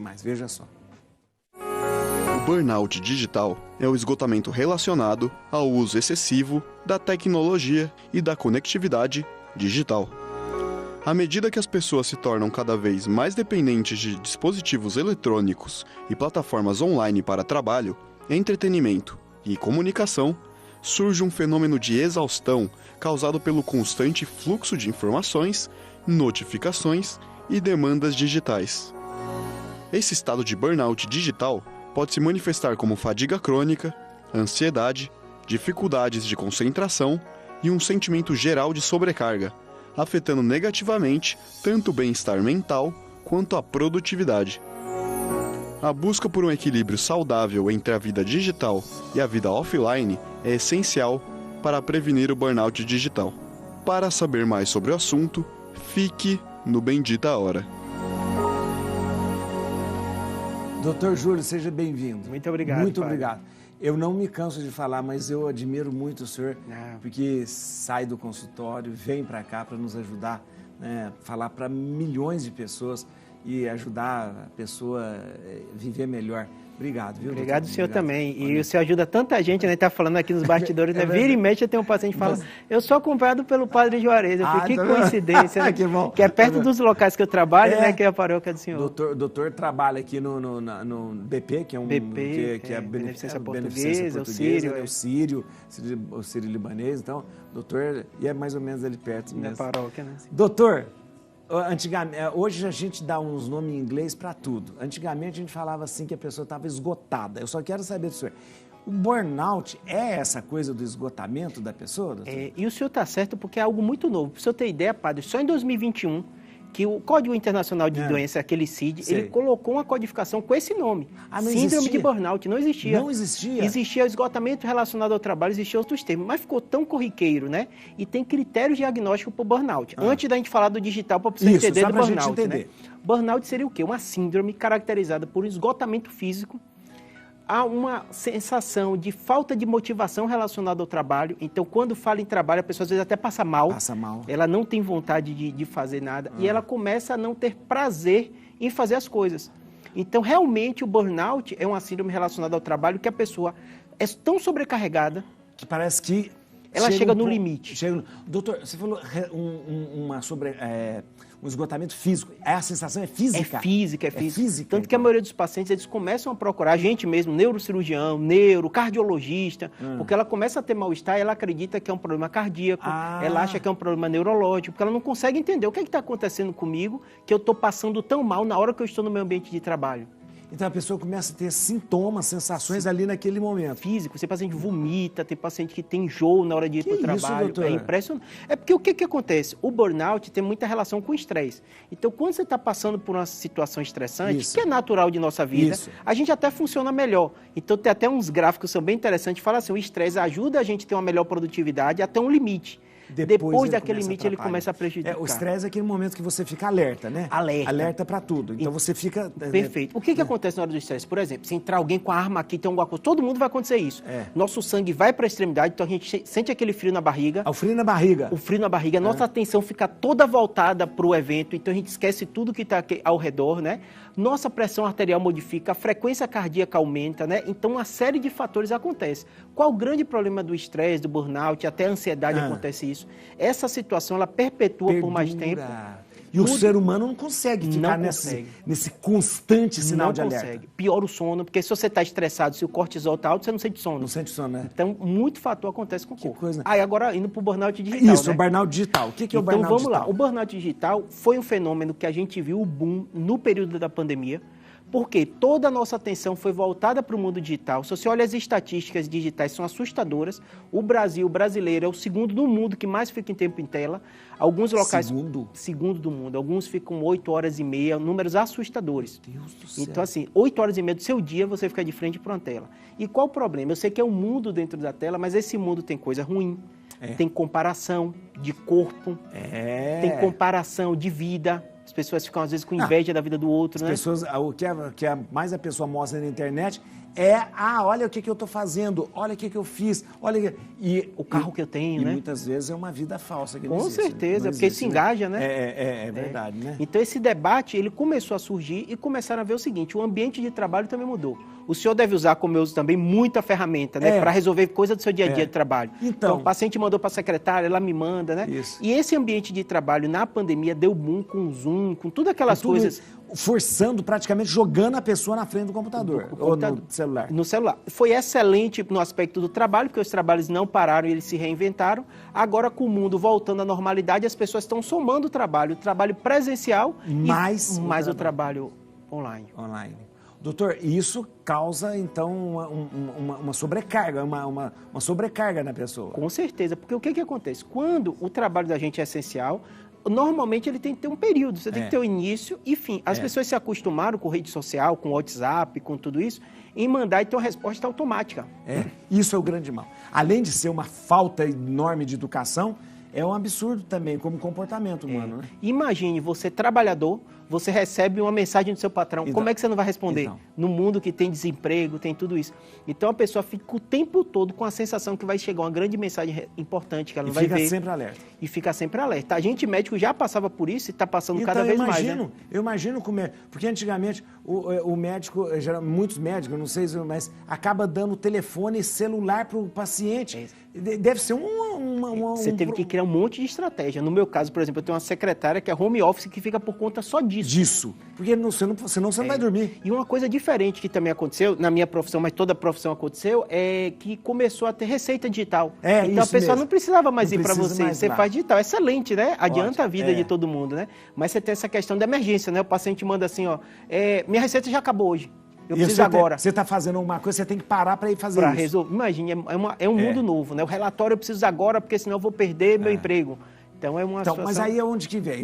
mais, veja só. O burnout digital é o esgotamento relacionado ao uso excessivo da tecnologia e da conectividade digital. À medida que as pessoas se tornam cada vez mais dependentes de dispositivos eletrônicos e plataformas online para trabalho, entretenimento e comunicação, surge um fenômeno de exaustão causado pelo constante fluxo de informações, notificações e demandas digitais. Esse estado de burnout digital pode se manifestar como fadiga crônica, ansiedade, dificuldades de concentração e um sentimento geral de sobrecarga, afetando negativamente tanto o bem-estar mental quanto a produtividade. A busca por um equilíbrio saudável entre a vida digital e a vida offline é essencial para prevenir o burnout digital. Para saber mais sobre o assunto, fique no Bendita Hora. Doutor Júlio, seja bem-vindo. Muito obrigado. Muito padre. obrigado. Eu não me canso de falar, mas eu admiro muito o senhor, porque sai do consultório, vem para cá para nos ajudar, né, falar para milhões de pessoas e ajudar a pessoa a viver melhor. Obrigado, viu? Obrigado, doutor? senhor Obrigado. também. E o senhor ajuda tanta gente, né? Tá falando aqui nos bastidores, né? Vira e mexe, tem um paciente que fala, eu sou acompanhado pelo padre Juarez. Eu falei, que coincidência, né? Que bom. Que é perto dos locais que eu trabalho, né? Que é a paróquia do senhor. Doutor trabalha aqui no BP, que é um BP, que é Beneficência Portuguesa, Portuguesa, né? o Sírio libanês, então, doutor, e é mais ou menos ali perto mesmo. Na paróquia, né? Doutor, antigamente, hoje a gente dá uns nomes em inglês para tudo. Antigamente a gente falava assim que a pessoa estava esgotada. Eu só quero saber do senhor, o burnout é essa coisa do esgotamento da pessoa, doutor? E o senhor está certo porque é algo muito novo. Para o senhor ter ideia, padre, só em 2021, que o Código Internacional de Doença, aquele CID, Sei. ele colocou uma codificação com esse nome. Não Síndrome existia? de burnout. Não existia. Não existia? Existia esgotamento relacionado ao trabalho, existiam outros termos, mas ficou tão corriqueiro, né? E tem critérios diagnósticos para o burnout. Antes da gente falar do digital, para você entender só do pra burnout, gente entender. né? Burnout seria o quê? Uma síndrome caracterizada por esgotamento físico, há uma sensação de falta de motivação relacionada ao trabalho. Então, quando fala em trabalho, a pessoa às vezes até passa mal. Passa mal. Ela não tem vontade de fazer nada. E ela começa a não ter prazer em fazer as coisas. Então, realmente, o burnout é uma síndrome relacionada ao trabalho que a pessoa é tão sobrecarregada Que parece que... ela chega no limite. Doutor, você falou um esgotamento físico. A sensação é física? É física. Tanto que a então. maioria dos pacientes, eles começam a procurar a gente mesmo, neurocirurgião, cardiologista, porque ela começa a ter mal-estar e ela acredita que é um problema cardíaco, ela acha que é um problema neurológico, porque ela não consegue entender o que está acontecendo comigo, que eu estou passando tão mal na hora que eu estou no meu ambiente de trabalho. Então a pessoa começa a ter sintomas, sensações ali naquele momento. Físico, tem paciente que vomita, tem paciente que tem enjoo na hora de ir para o trabalho. doutor? É impressionante. É porque o que acontece? O burnout tem muita relação com o estresse. Então, quando você está passando por uma situação estressante, que é natural de nossa vida, a gente até funciona melhor. Então, tem até uns gráficos que são bem interessantes, fala assim, o estresse ajuda a gente a ter uma melhor produtividade até um limite. Depois daquele limite, ele começa a prejudicar. O estresse é aquele momento que você fica alerta, né? Alerta para tudo. Então você fica... Perfeito. O que acontece na hora do estresse? Por exemplo, se entrar alguém com a arma aqui, tem alguma coisa, todo mundo vai acontecer isso. Nosso sangue vai para a extremidade, então a gente sente aquele frio na barriga. O frio na barriga. O frio na barriga. Nossa atenção fica toda voltada para o evento, então a gente esquece tudo que está ao redor, né? Nossa pressão arterial modifica, a frequência cardíaca aumenta, né? Então uma série de fatores acontece. Qual o grande problema do estresse, do burnout, até a ansiedade acontece isso? Essa situação, ela perpetua por mais tempo. E o ser humano não consegue ficar nesse constante sinal de alerta. Não consegue. Piora o sono, porque se você está estressado, se o cortisol está alto, você não sente sono. Não sente sono, né? Então, muito fator acontece com o corpo. Coisa. Agora, indo para o burnout digital, Isso, né? o burnout digital. O que é o burnout digital? Então, vamos lá. O burnout digital foi um fenômeno que a gente viu o boom no período da pandemia, porque toda a nossa atenção foi voltada para o mundo digital. Se você olha as estatísticas digitais, são assustadoras. O brasileiro, é o segundo do mundo que mais fica em tempo em tela. Alguns locais... Segundo do mundo. Alguns ficam 8 horas e meia, números assustadores. Meu Deus do céu. Então, assim, 8 horas e meia do seu dia você fica de frente para uma tela. E qual o problema? Eu sei que é um mundo dentro da tela, mas esse mundo tem coisa ruim, tem comparação de corpo, tem comparação de vida. As pessoas ficam, às vezes, com inveja da vida do outro, né? As pessoas, o que mais a pessoa mostra na internet olha o que eu estou fazendo, olha o que eu fiz, olha e o carro que eu tenho, né? E muitas vezes é uma vida falsa que não Com existe, certeza, não porque existe, se engaja, né? É verdade, né? Então esse debate, ele começou a surgir e começaram a ver o seguinte, o ambiente de trabalho também mudou. O senhor deve usar, como eu uso também, muita ferramenta, né? Para resolver coisa do seu dia a dia de trabalho. Então o paciente mandou para a secretária, ela me manda, né? Isso. E esse ambiente de trabalho na pandemia deu boom com o Zoom, com todas aquelas coisas. Forçando, praticamente jogando a pessoa na frente do computador. Ou no celular. No celular. Foi excelente no aspecto do trabalho, porque os trabalhos não pararam e eles se reinventaram. Agora, com o mundo voltando à normalidade, as pessoas estão somando o trabalho presencial mais o trabalho online. Doutor, isso causa, então, uma sobrecarga, uma sobrecarga na pessoa. Com certeza, porque o que acontece? Quando o trabalho da gente é essencial, normalmente ele tem que ter um período, você tem que ter o início e fim. As pessoas se acostumaram com rede social, com WhatsApp, com tudo isso, em mandar e ter uma resposta automática. Isso é o grande mal. Além de ser uma falta enorme de educação, é um absurdo também como comportamento humano. Né? Imagine você, trabalhador, você recebe uma mensagem do seu patrão. Então, como é que você não vai responder? No mundo que tem desemprego, tem tudo isso. Então a pessoa fica o tempo todo com a sensação que vai chegar uma grande mensagem importante que ela não vai ver. E fica sempre alerta. E fica sempre alerta. A gente médico já passava por isso e está passando cada vez mais. Né? Eu imagino como é. Porque antigamente o médico, muitos médicos, não sei, mas acaba dando telefone e celular para o paciente. Deve ser Você teve que criar um monte de estratégia. No meu caso, por exemplo, eu tenho uma secretária que é home office que fica por conta só disso. Porque senão você não vai dormir. E uma coisa diferente que também aconteceu, na minha profissão, mas toda a profissão aconteceu, é que começou a ter receita digital. Então a pessoa não precisava mais ir para você faz digital. Excelente, né? Adianta a vida de todo mundo, né? Mas você tem essa questão da emergência, né? O paciente manda assim, minha receita já acabou hoje. Eu preciso agora. Você está fazendo uma coisa, você tem que parar para ir fazer isso. Resolver. Imagine, é um mundo novo, né? O relatório eu preciso agora, porque senão eu vou perder meu emprego. Então é uma situação... Mas aí é onde que vem?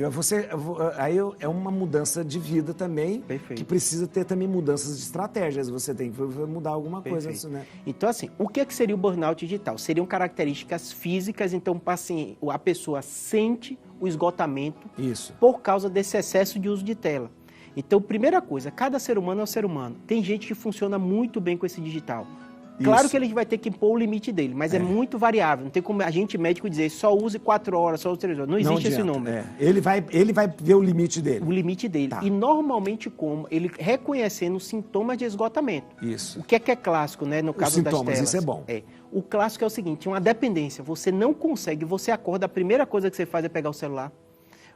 Aí é uma mudança de vida também, que precisa ter também mudanças de estratégias. Você tem que mudar alguma coisa. Assim, né? Então, assim, o que seria o burnout digital? Seriam características físicas, então, assim, a pessoa sente o esgotamento por causa desse excesso de uso de tela. Então, primeira coisa, cada ser humano é um ser humano. Tem gente que funciona muito bem com esse digital. Claro que ele vai ter que impor o limite dele, mas é muito variável. Não tem como a gente médico dizer só use 4 horas, só use 3 horas. Não existe esse número. Ele vai ver o limite dele. O limite dele. E normalmente como? Ele reconhecendo os sintomas de esgotamento. Isso. O que é clássico, né, no caso das telas? Isso é bom. O clássico é o seguinte, uma dependência. Você não consegue, você acorda, a primeira coisa que você faz é pegar o celular.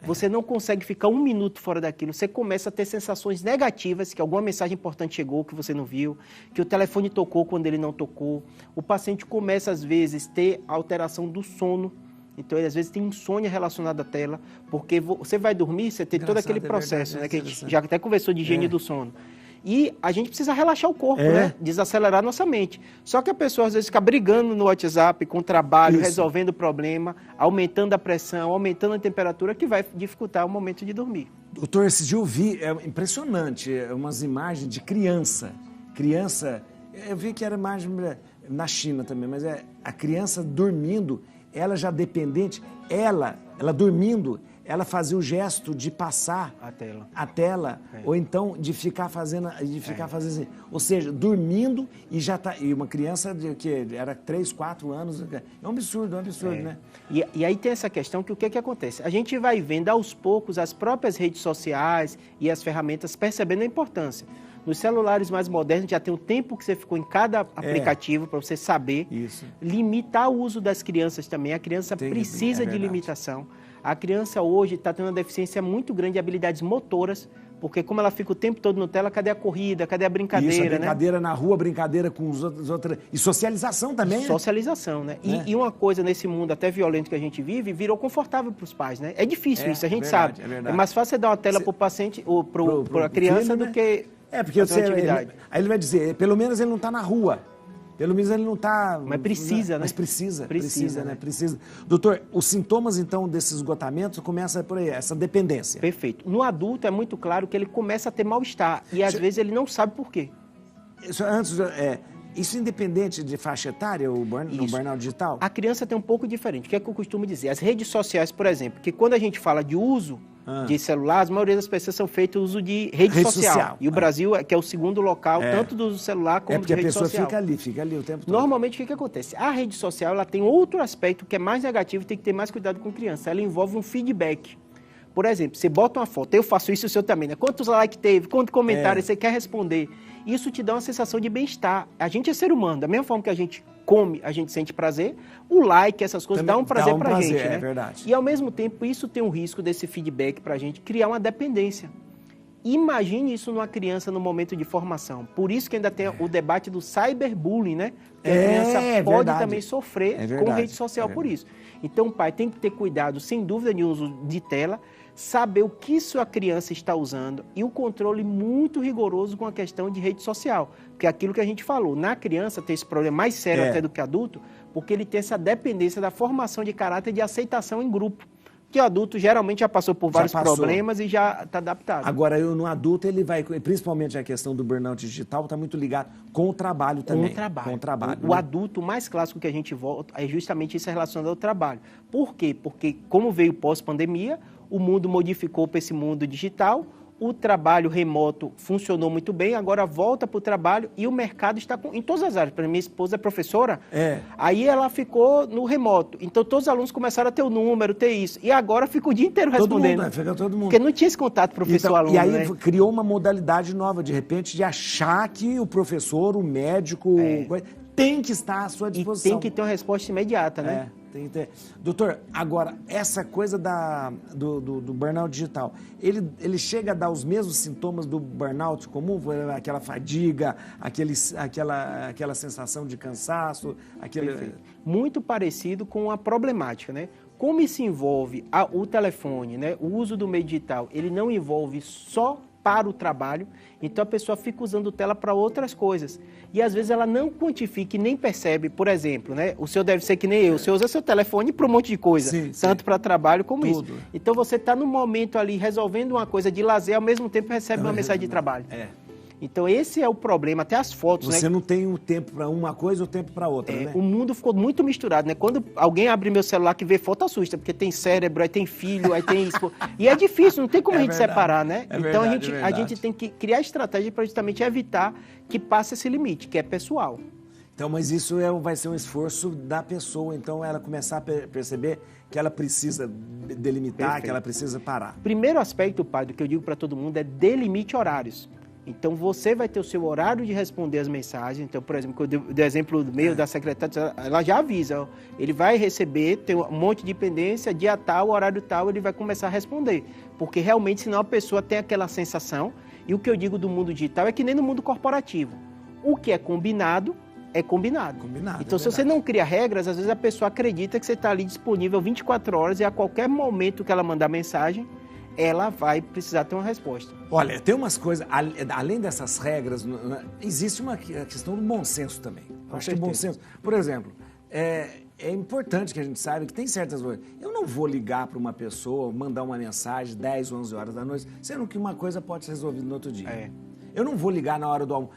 Você não consegue ficar 1 minuto fora daquilo. Você começa a ter sensações negativas, que alguma mensagem importante chegou, que você não viu, que o telefone tocou quando ele não tocou. O paciente começa, às vezes, a ter alteração do sono. Então, ele, às vezes, tem insônia relacionada à tela, porque você vai dormir, você tem todo aquele processo, né, que a gente já até conversou de higiene do sono. E a gente precisa relaxar o corpo, né? Desacelerar nossa mente. Só que a pessoa, às vezes, fica brigando no WhatsApp com o trabalho, resolvendo o problema, aumentando a pressão, aumentando a temperatura, que vai dificultar o momento de dormir. Doutor, esse dia eu vi, é impressionante, umas imagens de criança. Eu vi que era imagem na China também, mas a criança dormindo, ela já dependente, ela dormindo, ela fazia o gesto de passar a tela ou então de ficar fazendo assim. Ou seja, dormindo e já tá. E uma criança que era 3, 4 anos. É um absurdo, né? E aí tem essa questão que o que acontece? A gente vai vendo aos poucos as próprias redes sociais e as ferramentas percebendo a importância. Nos celulares mais modernos já tem o tempo que você ficou em cada aplicativo para você saber. Limitar o uso das crianças também. A criança precisa de limitação. A criança hoje está tendo uma deficiência muito grande de habilidades motoras, porque como ela fica o tempo todo no tela, cadê a corrida, cadê a brincadeira, Isso, a brincadeira na rua, brincadeira com os outros... E socialização também, né? Socialização, né? E uma coisa nesse mundo até violento que a gente vive, virou confortável para os pais, né? É difícil isso, a gente sabe. É mais fácil você dar uma tela para o paciente, ou para a criança, do que... Porque aí ele vai dizer, pelo menos ele não está na rua. Pelo menos ele não está... Mas precisa, né? Mas precisa, né? Precisa. Doutor, os sintomas, então, desses esgotamentos começam por aí, essa dependência. Perfeito. No adulto é muito claro que ele começa a ter mal-estar e, às vezes, ele não sabe por quê. Isso independente de faixa etária, o burnout digital? A criança tem um pouco diferente. O que é que eu costumo dizer? As redes sociais, por exemplo, que quando a gente fala de uso, de celular, a maioria das pessoas são feitas uso de rede social. E o Brasil, que é o segundo local, tanto do celular como de rede social. Porque a pessoa fica ali o tempo todo. Normalmente, o que acontece? A rede social, ela tem outro aspecto que é mais negativo e tem que ter mais cuidado com criança. Ela envolve um feedback. Por exemplo, você bota uma foto, eu faço isso, o seu também, né? Quantos likes teve, quantos comentários você quer responder. Isso te dá uma sensação de bem-estar. A gente é ser humano, da mesma forma que a gente come, a gente sente prazer, o like, essas coisas, também dá um prazer pra gente, né? É verdade. E ao mesmo tempo, isso tem um risco desse feedback pra gente criar uma dependência. Imagine isso numa criança no momento de formação. Por isso que ainda tem o debate do cyberbullying, né? Que a criança pode também sofrer com rede social por isso. Então, o pai tem que ter cuidado, sem dúvida, de uso de tela, saber o que sua criança está usando e o controle muito rigoroso com a questão de rede social. Porque aquilo que a gente falou, na criança tem esse problema mais sério até do que adulto, porque ele tem essa dependência da formação de caráter e de aceitação em grupo. Que o adulto geralmente já passou por vários problemas e já está adaptado. Agora, no adulto, ele vai, principalmente a questão do burnout digital, está muito ligado com o trabalho também. Com o trabalho. O adulto mais clássico que a gente volta é justamente isso relacionado ao trabalho. Por quê? Porque, como veio pós-pandemia, o mundo modificou para esse mundo digital, o trabalho remoto funcionou muito bem, agora volta para o trabalho e o mercado está em todas as áreas. Minha esposa é professora, aí ela ficou no remoto. Então, todos os alunos começaram a ter o número, ter isso. E agora fica o dia inteiro respondendo. Fica todo mundo. Porque não tinha esse contato professor-aluno. E aí criou uma modalidade nova, de repente, de achar que o professor, o médico, tem que estar à sua disposição. E tem que ter uma resposta imediata, né? Tem que ter. Doutor, agora, essa coisa do burnout digital, ele chega a dar os mesmos sintomas do burnout comum? Aquela fadiga, aquela sensação de cansaço? Muito parecido com a problemática, né? Como isso envolve o telefone, né? O uso do meio digital, ele não envolve só para o trabalho, então a pessoa fica usando tela para outras coisas. E às vezes ela não quantifica e nem percebe, por exemplo, né? O senhor deve ser que nem eu, o senhor usa seu telefone para um monte de coisa, tanto para trabalho como tudo. Isso. Então você está no momento ali resolvendo uma coisa de lazer, ao mesmo tempo recebe uma mensagem de trabalho. Então esse é o problema, até as fotos, Você não tem o tempo para uma coisa ou o tempo para outra, né? O mundo ficou muito misturado, né? Quando alguém abre meu celular que vê foto, assusta, porque tem cérebro, aí tem filho, aí tem isso. E é difícil, não tem como a gente separar, né? Então a gente tem que criar estratégia para justamente evitar que passe esse limite, que é pessoal. Então, mas isso vai ser um esforço da pessoa, então ela começar a perceber que ela precisa delimitar, que ela precisa parar. Primeiro aspecto, padre, que eu digo para todo mundo é delimite horários. Então, você vai ter o seu horário de responder as mensagens. Então, por exemplo, do exemplo meu da secretária, ela já avisa, ó, ele vai receber, tem um monte de pendência, dia tal, horário tal, ele vai começar a responder. Porque realmente, senão a pessoa tem aquela sensação. E o que eu digo do mundo digital é que nem no mundo corporativo. O que é combinado, é combinado. Então, se você não cria regras, às vezes a pessoa acredita que você está ali disponível 24 horas e a qualquer momento que ela mandar mensagem, ela vai precisar ter uma resposta. Olha, tem umas coisas, além dessas regras, existe uma questão do bom senso também. Acho que bom senso. Por exemplo, é importante que a gente saiba que tem certas coisas. Eu não vou ligar para uma pessoa, mandar uma mensagem 10, 11 horas da noite, sendo que uma coisa pode ser resolvida no outro dia. Eu não vou ligar na hora do almoço.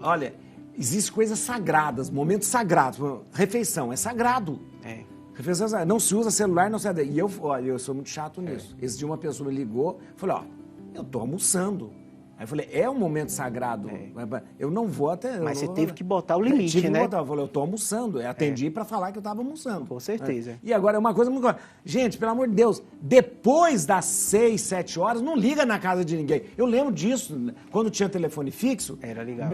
Olha, existem coisas sagradas, momentos sagrados. Refeição é sagrado. Não se usa celular, não se... E eu sou muito chato nisso. Esse dia uma pessoa me ligou, falei, eu tô almoçando. Aí eu falei, é um momento sagrado. Eu não vou até... Mas você teve que botar o limite, né? Eu falei, eu tô almoçando. Eu atendi para falar que eu tava almoçando. Com certeza. E agora é uma coisa muito... Gente, pelo amor de Deus, depois das 6, 7 horas, não liga na casa de ninguém. Eu lembro disso, quando tinha telefone fixo. Era legal.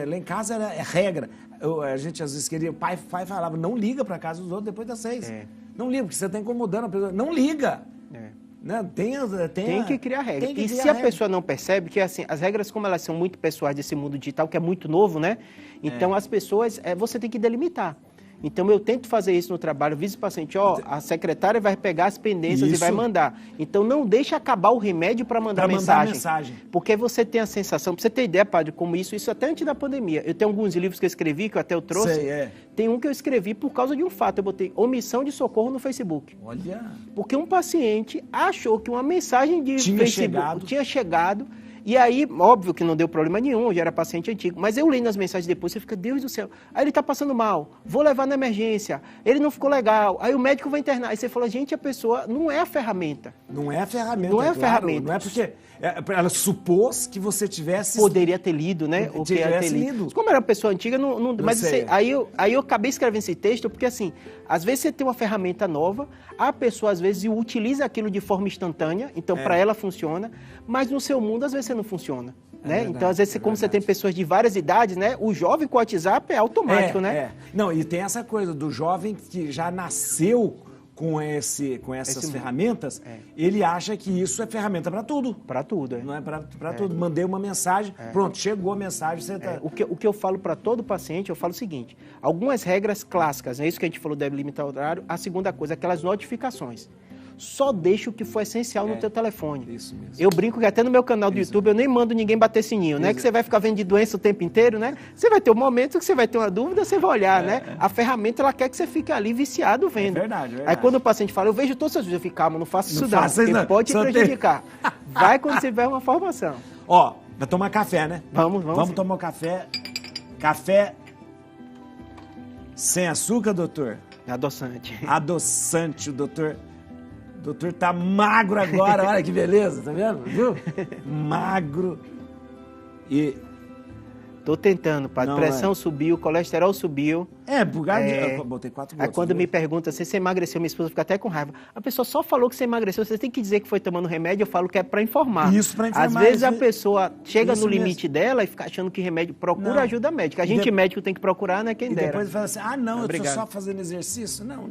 Lá em casa era regra. A gente às vezes queria... O pai falava, não liga para casa dos outros depois das 6. Não liga, porque você tá incomodando a pessoa. Não liga. Né? Tem que criar regra. E se a pessoa não percebe que assim, as regras, como elas são muito pessoais desse mundo digital, que é muito novo, né? Então as pessoas, você tem que delimitar. Então eu tento fazer isso no trabalho, aviso o paciente, a secretária vai pegar as pendências e vai mandar. Então não deixe acabar o remédio para mandar mensagem. Porque você tem a sensação, para você ter ideia, padre, como isso até antes da pandemia. Eu tenho alguns livros que eu escrevi, que eu até trouxe. Tem um que eu escrevi por causa de um fato. Eu botei omissão de socorro no Facebook. Olha! Porque um paciente achou que uma mensagem de Facebook tinha chegado E aí, óbvio que não deu problema nenhum, eu já era paciente antigo, mas eu lendo as mensagens depois, você fica, Deus do céu, aí ele está passando mal, vou levar na emergência, ele não ficou legal, aí o médico vai internar. Aí você fala, gente, a pessoa não é a ferramenta. Não é a ferramenta, Não é a claro, ferramenta. não é porque ela supôs que você tivesse... Poderia ter lido, né? O que ia ter lido. Como era uma pessoa antiga, mas aí eu acabei escrevendo esse texto porque, assim, às vezes você tem uma ferramenta nova, a pessoa, às vezes, utiliza aquilo de forma instantânea, então, para ela funciona, mas no seu mundo, às vezes, você não funciona. Né? Verdade, então, às vezes, como você tem pessoas de várias idades, né? O jovem com o WhatsApp é automático, né? Não, e tem essa coisa do jovem que já nasceu com essas ferramentas, ele acha que isso é ferramenta para tudo. Para tudo, Não é para tudo. Mandei uma mensagem, pronto, chegou a mensagem, você tá... O que eu falo para todo paciente, eu falo o seguinte, algumas regras clássicas, é isso que a gente falou, deve limitar o horário. A segunda coisa, aquelas notificações. Só deixa o que for essencial no teu telefone. Isso mesmo. Eu brinco que até no meu canal do YouTube eu nem mando ninguém bater sininho, né? Que você vai ficar vendo de doença o tempo inteiro, né? Você vai ter um momento que você vai ter uma dúvida, você vai olhar, né? A ferramenta, ela quer que você fique ali viciado vendo. Verdade. Aí quando o paciente fala, eu vejo todas as vezes, eu fico, calma, não faça isso não, porque pode te Só prejudicar. Vai quando você tiver uma formação. Ó, vai tomar café, né? Vamos tomar um café. Café sem açúcar, doutor? Adoçante. Adoçante, o doutor tá magro agora, olha que beleza, tá vendo? Viu? Magro e... Tô tentando, padre. Pressão subiu, colesterol subiu. Por causa eu botei 4 gotas. Aí quando me pergunta se você emagreceu, minha esposa fica até com raiva. A pessoa só falou que você emagreceu, você tem que dizer que foi tomando remédio, eu falo que é para informar. Isso, para informar. Às vezes a pessoa chega no limite dela e fica achando que remédio, procura ajuda médica. A gente médico tem que procurar, né, quem dera. E depois fala assim, eu tô só fazendo exercício. Não